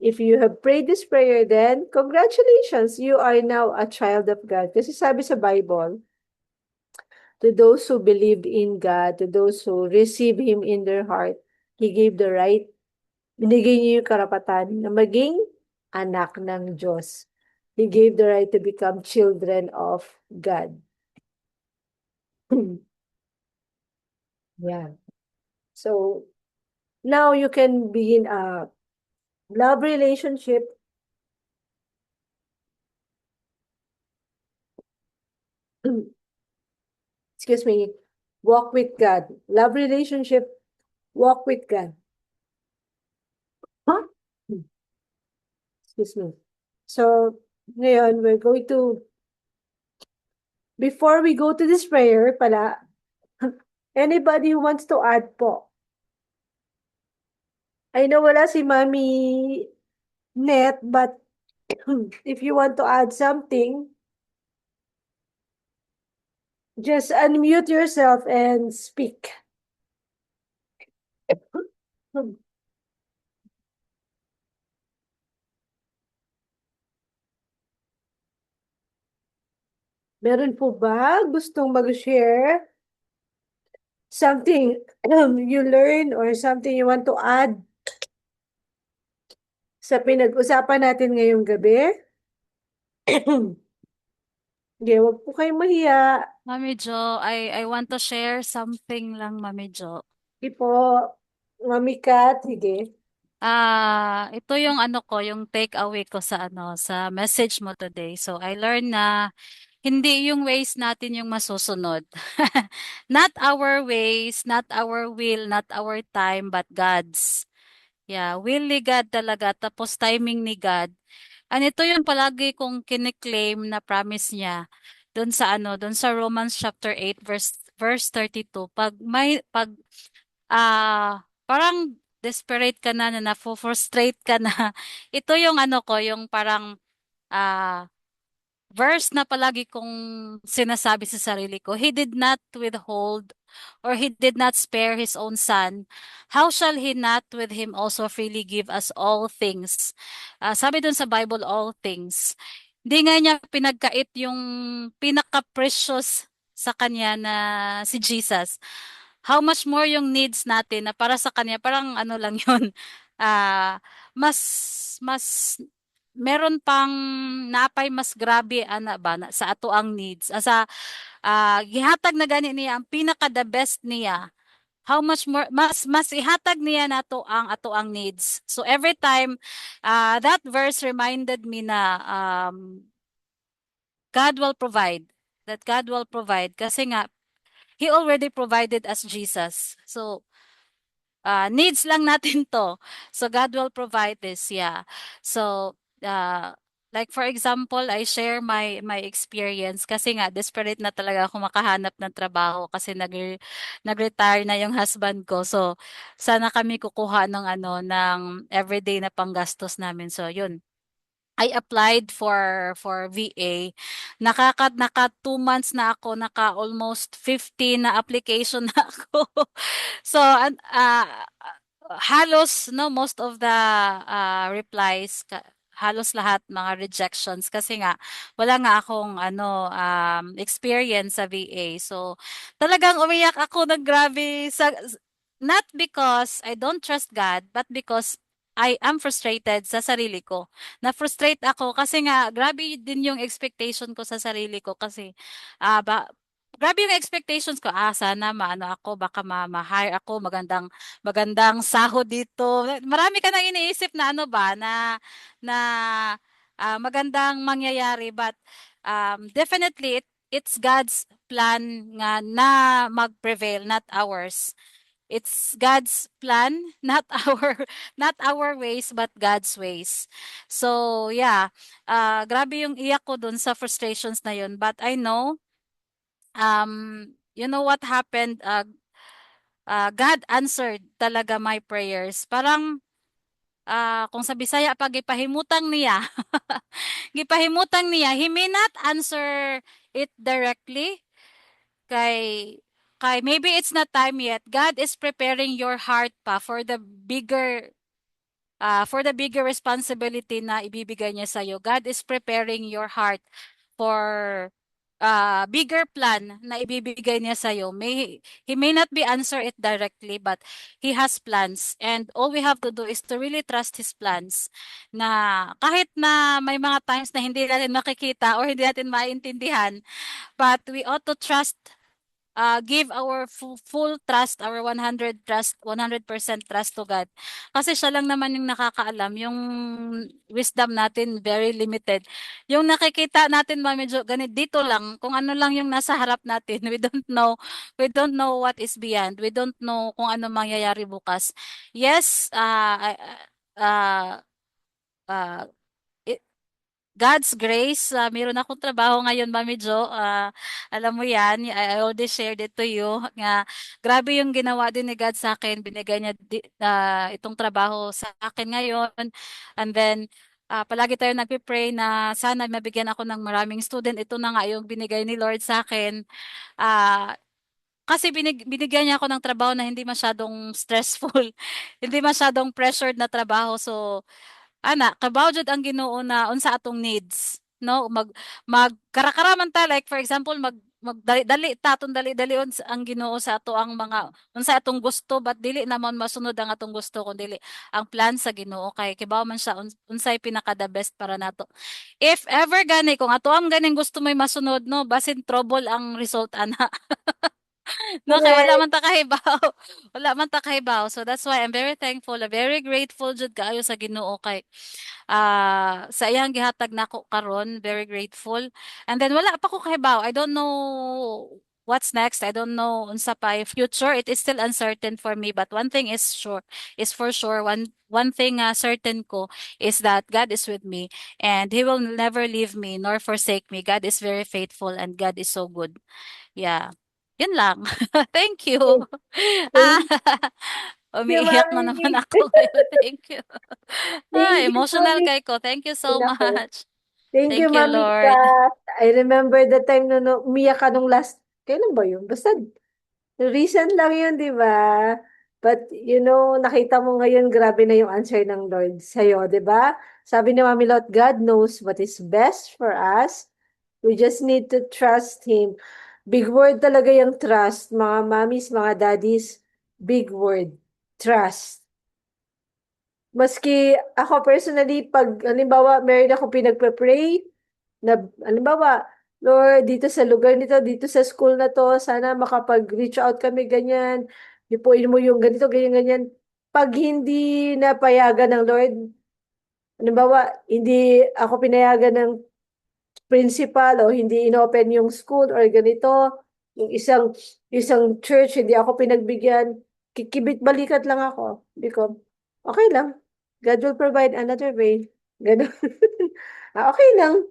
if you have prayed this prayer, then congratulations, you are now a child of God. Kasi sabi sa Bible, to those who believe in God, to those who receive Him in their heart, He gave the right, binigay niya yung karapatan na maging anak ng Diyos. He gave the right to become children of God. Yeah. So, now you can begin a love relationship. Excuse me. Walk with God. Love relationship. Walk with God. Huh? Excuse me. So, ngayon, we're going to, before we go to this prayer pala, anybody who wants to add po? I know wala si Mami Net, but if you want to add something, just unmute yourself and speak. Meron po ba gustong mag-share? Something you learn or something you want to add sa pinag-usapan natin ngayong gabi? Hindi, wag po kayong mahiya. Mami Jo, I want to share something lang, Mami Jo. Hindi po, Mami Kat, sige. Ito yung ano ko, yung take away ko sa sa message mo today. So I learned na hindi yung ways natin yung masusunod. Not our ways, not our will, not our time, but God's. Yeah, will ni God talaga, tapos timing ni God. Ito yung palagi kong kiniklaim na promise niya doon sa doon sa Romans chapter 8 verse 32. Parang desperate ka na na-frustrate ka na. Ito yung ko, yung parang ah verse na palagi kong sinasabi sa sarili ko, He did not withhold or He did not spare His own Son. How shall He not with Him also freely give us all things? Sabi dun sa Bible, all things. Hindi nga niya pinagkait yung pinaka-precious sa Kanya na si Jesus. How much more yung needs natin na para sa Kanya, parang ano lang yun, ah, mas, mas meron pang napay mas grabe sa ato ang needs asa gihatag na gani niya ang pinaka the best niya, how much more mas ihatag niya nato ang ato ang needs. So every time that verse reminded me na God will provide, that God will provide kasi nga He already provided us Jesus. So needs lang natin to. So God will provide this, yeah. So Like for example, I share my experience kasi nga desperate na talaga ako makahanap ng trabaho kasi nag-retire na yung husband ko. So sana kami kukuha ng ng everyday na panggastos namin. So yun. I applied for VA. Naka 2 months na ako, naka almost 50 na application na ako. So halos no most of the replies halos lahat mga rejections kasi nga wala nga akong experience sa VA. So talagang umiyak ako ng grabe sa not because I don't trust God but because I am frustrated sa sarili ko. Na-frustrate ako kasi nga grabe din yung expectation ko sa sarili ko kasi ba grabe yung expectations ko. Sana maano ako, baka ma-hire ako, magandang sahod dito. Marami ka nang iniisip na ano ba na magandang mangyayari but definitely it's God's plan nga na mag-prevail, not ours. It's God's plan, not our ways, but God's ways. So yeah, grabe yung iyak ko dun sa frustrations na yun. But I know, you know what happened? God answered talaga my prayers. Parang kung sa Bisaya pag gipahimutang niya, gipahimutang niya, He may not answer it directly, kay maybe it's not time yet. God is preparing your heart pa for the bigger responsibility na ibibigay niya sa iyo. God is preparing your heart for bigger plan na ibibigay niya sa iyo. He may not be answer it directly but he has plans and all we have to do is to really trust his plans na kahit na may mga times na hindi natin makikita or hindi natin maintindihan, but we ought to trust, give our full trust, our 100% trust to God. Kasi siya lang naman yung nakakaalam, yung wisdom natin very limited. Yung nakikita natin medyo ganit dito lang, kung ano lang yung nasa harap natin. We don't know what is beyond. We don't know kung ano mangyayari bukas. Yes, uh, uh, God's grace, meron akong trabaho ngayon, Mami Jo. Alam mo yan, I already shared it to you. Nga, grabe yung ginawa din ni God sa akin. Binigay niya itong trabaho sa akin ngayon. And then, palagi tayo nagpipray na sana mabigyan ako ng maraming student. Ito na nga yung binigay ni Lord sa akin. Ah, kasi binigyan niya ako ng trabaho na hindi masyadong stressful, hindi masyadong pressured na trabaho. So, kabaw jud ang Ginoo na unsa atong needs, no? Magkarakaraman ta, like for example magdali-dali ta atong dali-dali ang Ginoo sa ato ang mga unsa atong gusto but dili naman masunod ang atong gusto kun dili ang plan sa Ginoo kay kibaw man siya unsay pinaka the best para nato. If ever gani kung ato ang ganing gusto may masunod, no, basin trouble ang result ana. No, kay wala Correct. man ta kahibaw. Wala man ta kahibaw. So that's why I'm very thankful, very grateful jud kaayo sa Ginoo kay sa iyang gihatag nako karon, very grateful. And then wala pa ko kahibaw. I don't know what's next. I don't know unsa pa yung future. It is still uncertain for me, but one thing is for sure, one thing certain ko is that God is with me and he will never leave me nor forsake me. God is very faithful and God is so good. Yeah. Yun lang. Thank you. Ah, Thank you, umiiyak na naman Mami. ako ngayon. Thank you. Thank you, Emotional Mami. kay ko. Thank you so Nako. much. Thank you, Thank you, Mami Lord. Kat. I remember the time na umiyak ka nung last, kailan ba yun? Basta recent lang yun, di ba? But, nakita mo ngayon, grabe na yung answer ng Lord sa'yo, di ba? Sabi ni Mami Lot, God knows what is best for us. We just need to trust Him. Big word talaga yung trust. Mga mommies, mga daddies, big word. Trust. Maski ako personally, pag halimbawa, meron ako pinagpe-pray, na halimbawa, Lord, dito sa lugar nito, dito sa school na to, sana makapag-reach out kami ganyan, ipuin mo yung ganito, ganyan, ganyan. Pag hindi napayagan ng Lord, halimbawa, hindi ako pinayagan ng principal o hindi inopen yung school or ganito, yung isang church, hindi ako pinagbigyan, kikibit balikat lang ako. Because, okay lang. God will provide another way. Ganun. Okay lang.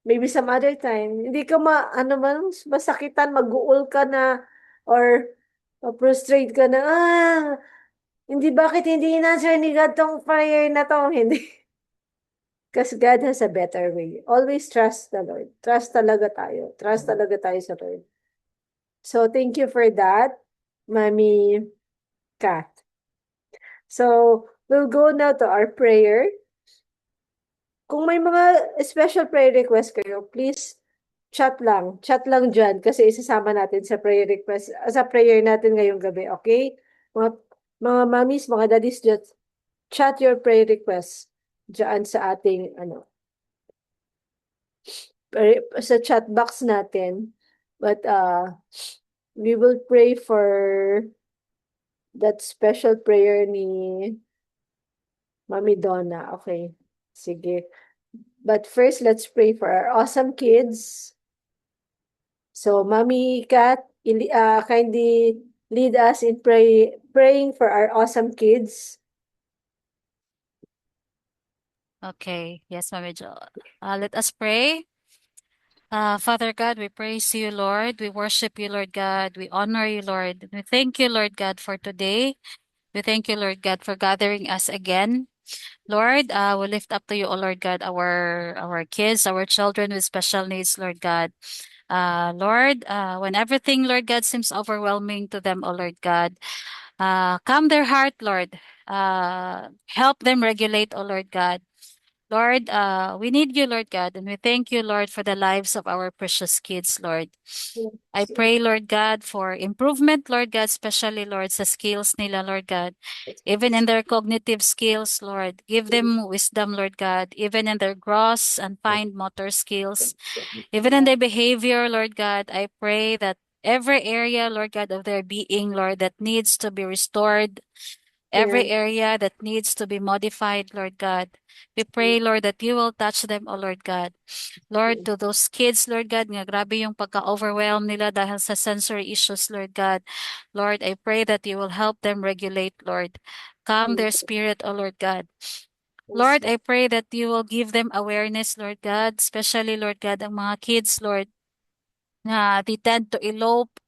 Maybe some other time. Hindi ka masakitan, mag-uul ka na, or prostrate ka na, bakit hindi in-answer ni God tong prayer na to? Hindi. Because God has a better way. Always trust the Lord. Trust talaga tayo. Trust talaga tayo sa Lord. So, thank you for that, Mami Kat. So, we'll go now to our prayer. Kung may mga special prayer request kayo, please chat lang. Chat lang dyan kasi isasama natin sa prayer request, sa prayer natin ngayong gabi, okay? Mga mommies, mga daddies, just chat your prayer requests dyan sa ating, sa chat box natin. But, we will pray for that special prayer ni Mami Donna. Okay. Sige. But first, let's pray for our awesome kids. So, Mami Kat, kindly lead us in praying for our awesome kids. Okay. Yes, Mami Jo. Let us pray. Father God, we praise you, Lord. We worship you, Lord God. We honor you, Lord. We thank you, Lord God, for today. We thank you, Lord God, for gathering us again. Lord, we lift up to you, O Lord God, our kids, our children with special needs, Lord God. Lord, when everything, Lord God, seems overwhelming to them, O Lord God, calm their heart, Lord. Help them regulate, O Lord God. Lord, we need you, Lord God, and we thank you, Lord, for the lives of our precious kids, Lord. I pray, Lord God, for improvement, Lord God, especially, Lord, sa skills nila, Lord God. Even in their cognitive skills, Lord. Give them wisdom, Lord God, even in their gross and fine motor skills. Even in their behavior, Lord God, I pray that every area, Lord God, of their being, Lord, that needs to be restored, every Yeah. area that needs to be modified, Lord God. We pray, Lord, that you will touch them, O Lord God. Lord, to those kids, Lord God, nga grabe yung pagka-overwhelm nila dahil sa sensory issues, Lord God. Lord, I pray that you will help them regulate, Lord. Calm their spirit, O Lord God. Lord, I pray that you will give them awareness, Lord God, especially, Lord God, ang mga kids, Lord, they tend to elope,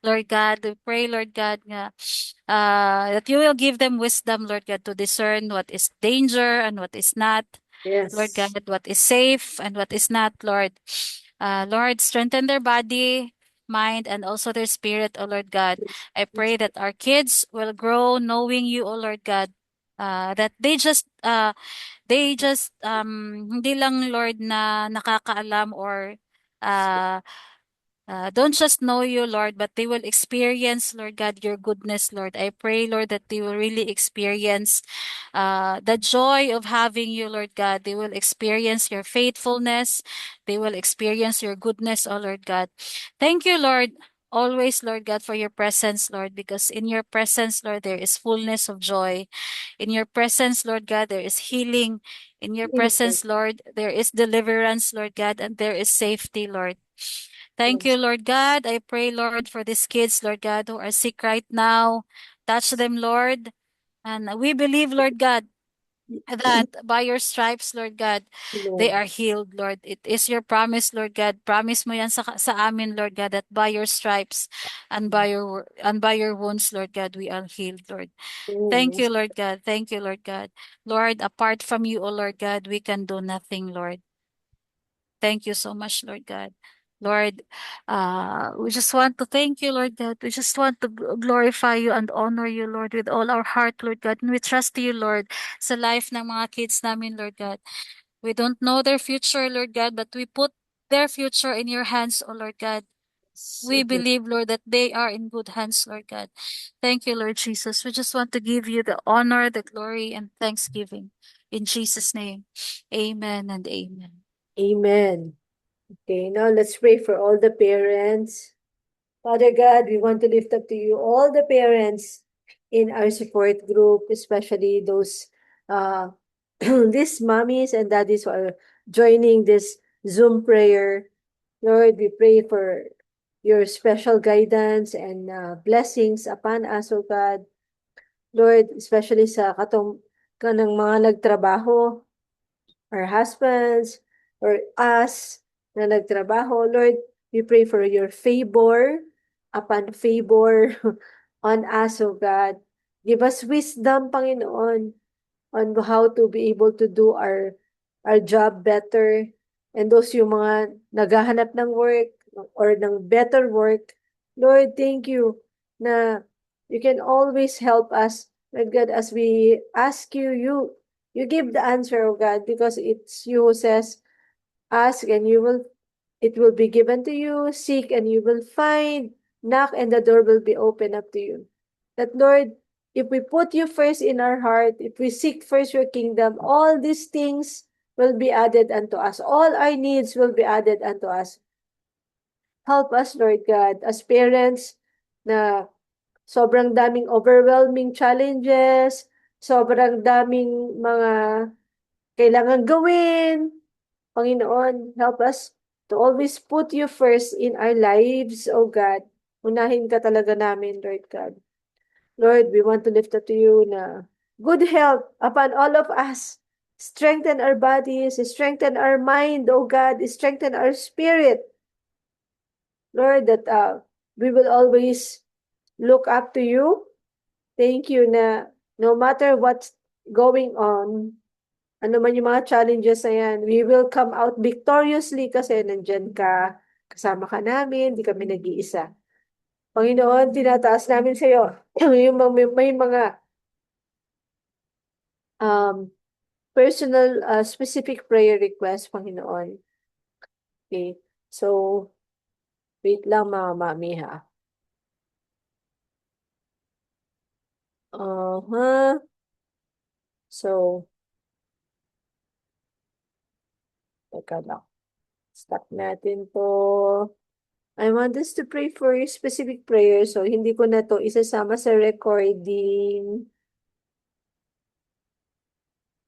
Lord God. We pray, Lord God, that you will give them wisdom, Lord God, to discern what is danger and what is not. Lord Yes. God, what is safe and what is not, Lord. Lord, strengthen their body, mind, and also their spirit, O Lord God. I pray that our kids will grow knowing you, O Lord God. That they just hindi lang, Lord, na nakakaalam or uh don't just know you, Lord, but they will experience, Lord God, your goodness, Lord. I pray, Lord, that they will really experience the joy of having you, Lord God. They will experience your faithfulness. They will experience your goodness, oh Lord God. Thank you, Lord. Always, Lord God, for your presence, Lord, because in your presence, Lord, there is fullness of joy. In your presence, Lord God, there is healing. In your presence, Lord, there is deliverance, Lord God, and there is safety, Lord. Thank you, Lord God. I pray, Lord, for these kids, Lord God, who are sick right now. Touch them, Lord. And we believe, Lord God, that by your stripes, Lord God, they Lord. are healed, Lord. It is your promise, Lord God. Promise mo yan sa amin, Lord God, that by your stripes and by your wounds, Lord God, we are healed, Lord. Thank you, Yes. Lord God. Thank you, Lord God. Lord, apart from you, O Lord God, we can do nothing, Lord. Thank you so much, Lord God. Lord, we just want to thank you, Lord God. We just want to glorify you and honor you, Lord, with all our heart, Lord God. And we trust you, Lord, sa life ng mga kids namin, Lord God. We don't know their future, Lord God, but we put their future in your hands, oh Lord God. We believe, Lord, that they are in good hands, Lord God. Thank you, Lord Jesus. We just want to give you the honor, the glory, and thanksgiving. In Jesus' name, amen and amen. Amen. Okay, now let's pray for all the parents. Father God, we want to lift up to you all the parents in our support group, especially those these mommies and daddies who are joining this Zoom prayer. Lord, we pray for your special guidance and blessings upon us, O God. Lord, especially sa kanang mga nagtrabaho. our husbands, or us na nagtrabaho. Lord, we pray for your favor upon favor on us, O God. Give us wisdom, Panginoon, on how to be able to do our job better. And those yung mga naghahanap ng work or ng better work, Lord, thank you na you can always help us, Lord God, as we ask you, you give the answer, oh God, because it's you who says, ask and it will be given to you, seek and you will find, knock and the door will be opened up to you. That Lord, if we put you first in our heart, if we seek first your kingdom, all these things will be added unto us. All our needs will be added unto us. Help us, Lord God, as parents na sobrang daming overwhelming challenges, sobrang daming mga kailangan gawin. Panginoon, help us to always put you first in our lives, O God. Unahin ka talaga namin, Lord God. Lord, we want to lift up to you na good health upon all of us. Strengthen our bodies, strengthen our mind, O God, strengthen our spirit. Lord, that we will always look up to you. Thank you na no matter what's going on, ano man yung mga challenges na yan, we will come out victoriously kasi nandyan ka, kasama ka namin, di kami nag-iisa. Panginoon, tinataas namin sa iyo yung may mga personal specific prayer request, Panginoon. Okay, so wait lang mga mami ha. So, teka lang. Stop natin to. I want us to pray for specific prayers. So, hindi ko na to isasama sa recording.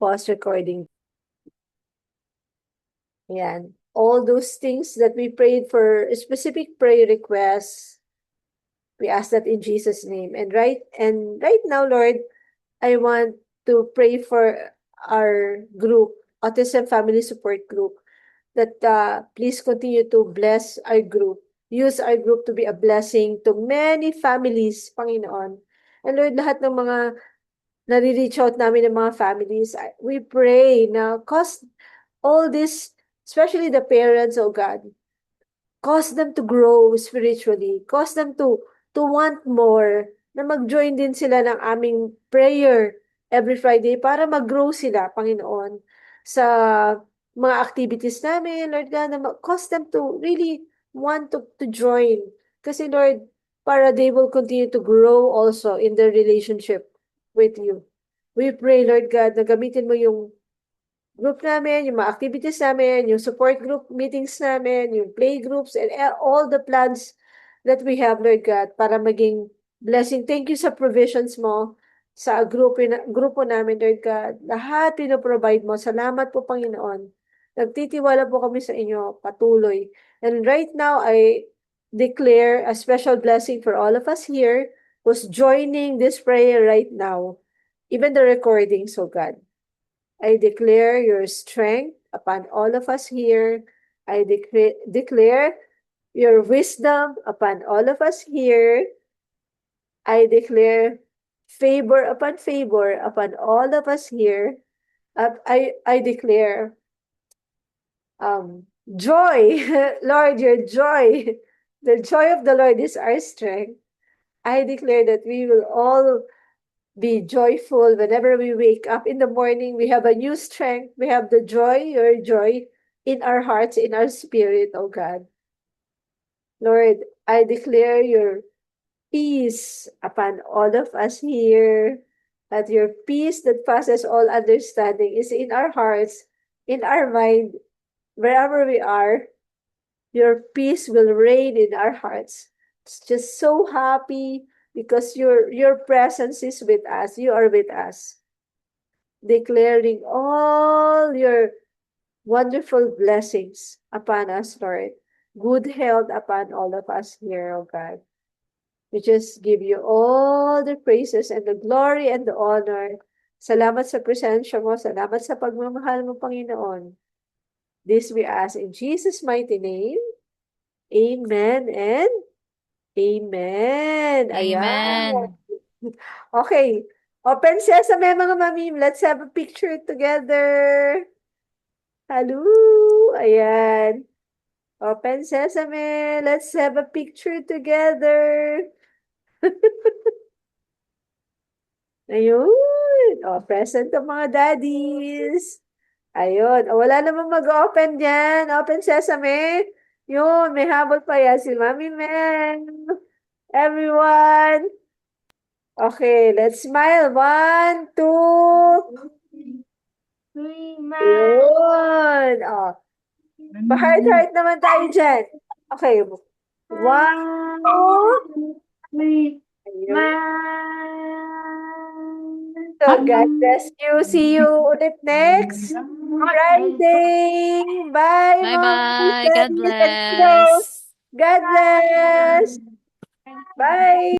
Pause recording. Ayan. All those things that we prayed for specific prayer requests, we ask that in Jesus' name. And right now, Lord, I want to pray for our group, Autism Family Support Group, that please continue to bless our group. Use our group to be a blessing to many families, Panginoon. And Lord, lahat ng mga nare-reach out namin ng mga families, we pray na cause all this, especially the parents, oh God, cause them to grow spiritually, cause them to want more, na mag-join din sila ng aming prayer every Friday para mag-grow sila, Panginoon, sa mga activities namin, Lord God, na cause them to really want to join. Kasi Lord, para they will continue to grow also in their relationship with you. We pray, Lord God, na gamitin mo yung group namin, yung mga activities namin, yung support group meetings namin, yung play groups, and all the plans that we have, Lord God, para maging blessing. Thank you sa provisions mo sa grupo namin, Lord God. Lahat pinoprovide mo. Salamat po, Panginoon. Nagtitiwala po kami sa inyo patuloy. And right now, I declare a special blessing for all of us here who's joining this prayer right now, even the recordings, oh God. I declare your strength upon all of us here. I declare your wisdom upon all of us here. I declare favor upon all of us here. I declare joy, Lord, your joy. The joy of the Lord is our strength. I declare that we will all be joyful whenever we wake up in the morning. We have a new strength. We have the joy, your joy in our hearts, in our spirit, oh God. Lord, I declare your peace upon all of us here, that your peace that passes all understanding is in our hearts, in our mind, wherever we are. Your peace will reign in our hearts. It's just so happy because your presence is with us. You are with us. Declaring all your wonderful blessings upon us, Lord. Good health upon all of us here, oh God. We just give you all the praises and the glory and the honor Salamat sa presensya mo. Salamat sa pagmamahal mo, Panginoon. This we ask in Jesus' mighty name. Amen and amen. Ayan. Amen. Okay. Open sesame, mga mamim. Let's have a picture together. Hello. Ayan. Open sesame. Let's have a picture together. Ayun. O, present ang mga daddies. Ayun. O, wala namang mag-open dyan. Open sesame. Yun, may habol pa yan si Mami Mel. Everyone. Okay, let's smile. 1, 2. Yun. O, pa-heart-heart naman tayo dyan. Okay. 1, 2. So, God bless you. See you ulit next Friday. Bye, mga Bye-bye. God daddies and kiddos. bless. God bless. Bye.